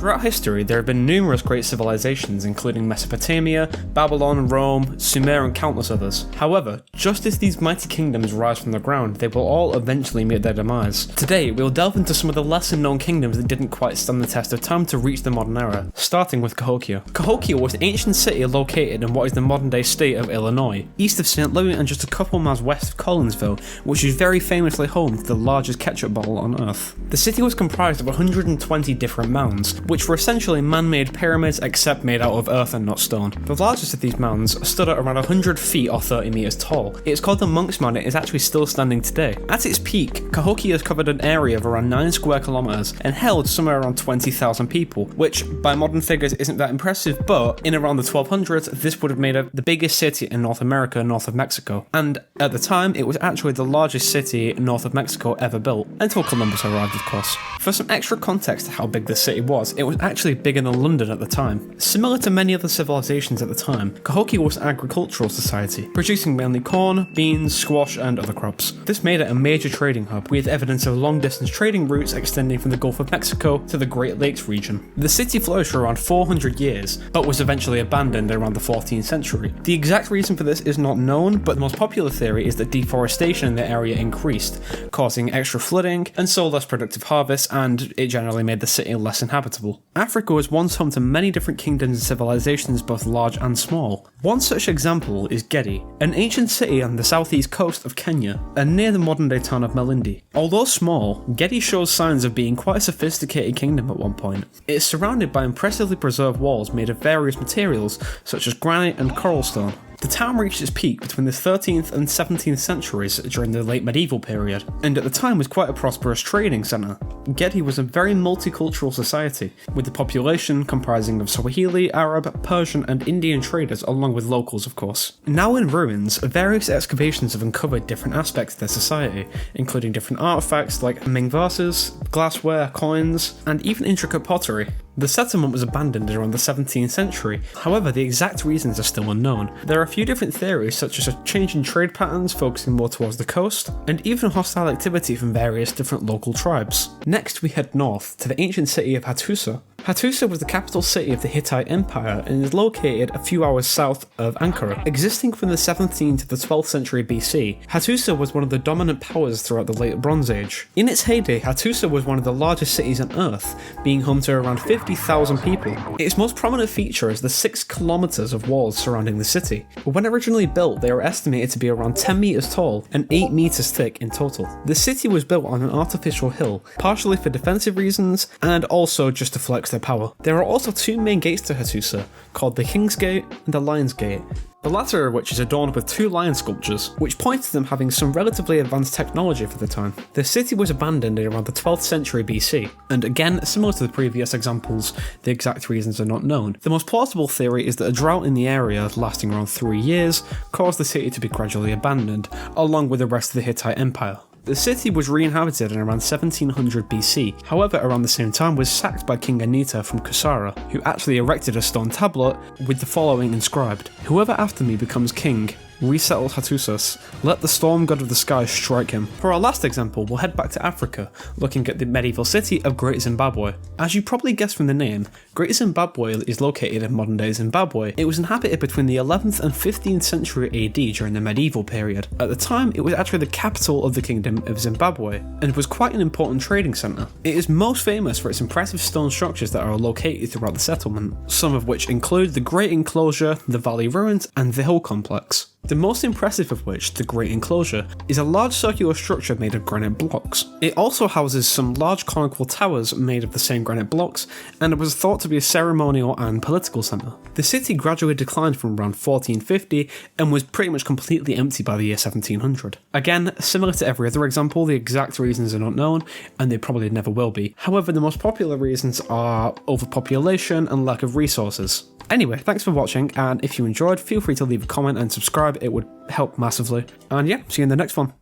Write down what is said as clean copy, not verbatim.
Throughout history, there have been numerous great civilizations, including Mesopotamia, Babylon, Rome, Sumer, and countless others. However, just as these mighty kingdoms rise from the ground, they will all eventually meet their demise. Today, we'll delve into some of the lesser-known kingdoms that didn't quite stand the test of time to reach the modern era, starting with Cahokia. Cahokia was an ancient city located in what is the modern-day state of Illinois, east of St. Louis and just a couple miles west of Collinsville, which is very famously home to the largest ketchup bottle on Earth. The city was comprised of 120 different mounds, which were essentially man-made pyramids except made out of earth and not stone. The largest of these mounds stood at around 100 feet or 30 meters tall. It's called the Monk's Mound and it is actually still standing today. At its peak, Cahokia has covered an area of around 9 square kilometers and held somewhere around 20,000 people, which by modern figures isn't that impressive, but in around the 1200s, this would have made it the biggest city in North America north of Mexico. And at the time, it was actually the largest city north of Mexico ever built, until Columbus arrived, of course. For some extra context to how big this city was, it was actually bigger than London at the time. Similar to many other civilizations at the time, Cahokia was an agricultural society, producing mainly corn, beans, squash, and other crops. This made it a major trading hub, with evidence of long-distance trading routes extending from the Gulf of Mexico to the Great Lakes region. The city flourished for around 400 years, but was eventually abandoned around the 14th century. The exact reason for this is not known, but the most popular theory is that deforestation in the area increased, causing extra flooding, and so less productive harvests, and it generally made the city less inhabitable. Africa was once home to many different kingdoms and civilizations, both large and small. One such example is Gedi, an ancient city on the southeast coast of Kenya, and near the modern-day town of Malindi. Although small, Gedi shows signs of being quite a sophisticated kingdom at one point. It is surrounded by impressively preserved walls made of various materials, such as granite and coral stone. The town reached its peak between the 13th and 17th centuries during the late medieval period, and at the time was quite a prosperous trading centre. Gedi was a very multicultural society, with the population comprising of Swahili, Arab, Persian and Indian traders along with locals of course. Now in ruins, various excavations have uncovered different aspects of their society, including different artefacts like Ming vases, glassware, coins, and even intricate pottery. The settlement was abandoned around the 17th century, however the exact reasons are still unknown. There are a few different theories such as a change in trade patterns focusing more towards the coast, and even hostile activity from various different local tribes. Next we head north to the ancient city of Hattusa. Hattusa was the capital city of the Hittite Empire and is located a few hours south of Ankara. Existing from the 17th to the 12th century BC, Hattusa was one of the dominant powers throughout the late Bronze Age. In its heyday, Hattusa was one of the largest cities on Earth, being home to around 50,000 people. Its most prominent feature is the 6 kilometers of walls surrounding the city. When originally built, they were estimated to be around 10 meters tall and 8 meters thick in total. The city was built on an artificial hill, partially for defensive reasons and also just to flex their power. There are also 2 main gates to Hattusa, called the King's Gate and the Lion's Gate. The latter of which is adorned with 2 lion sculptures, which point to them having some relatively advanced technology for the time. The city was abandoned in around the 12th century BC, and again, similar to the previous examples, the exact reasons are not known. The most plausible theory is that a drought in the area, lasting around 3 years, caused the city to be gradually abandoned, along with the rest of the Hittite Empire. The city was re-inhabited in around 1700 BC, however around the same time was sacked by King Anita from Kusara, who actually erected a stone tablet with the following inscribed: "Whoever after me becomes king, resettles Hattusas, let the storm god of the sky strike him." For our last example, we'll head back to Africa, looking at the medieval city of Great Zimbabwe. As you probably guessed from the name, Great Zimbabwe is located in modern-day Zimbabwe. It was inhabited between the 11th and 15th century AD during the medieval period. At the time, it was actually the capital of the Kingdom of Zimbabwe, and was quite an important trading centre. It is most famous for its impressive stone structures that are located throughout the settlement, some of which include the Great Enclosure, the Valley Ruins, and the Hill Complex. The most impressive of which, the Great Enclosure, is a large circular structure made of granite blocks. It also houses some large conical towers made of the same granite blocks, and it was thought to be a ceremonial and political centre. The city gradually declined from around 1450 and was pretty much completely empty by the year 1700. Again, similar to every other example, the exact reasons are not known, and they probably never will be. However, the most popular reasons are overpopulation and lack of resources. Anyway, thanks for watching, and if you enjoyed, feel free to leave a comment and subscribe, it would help massively. And yeah, see you in the next one.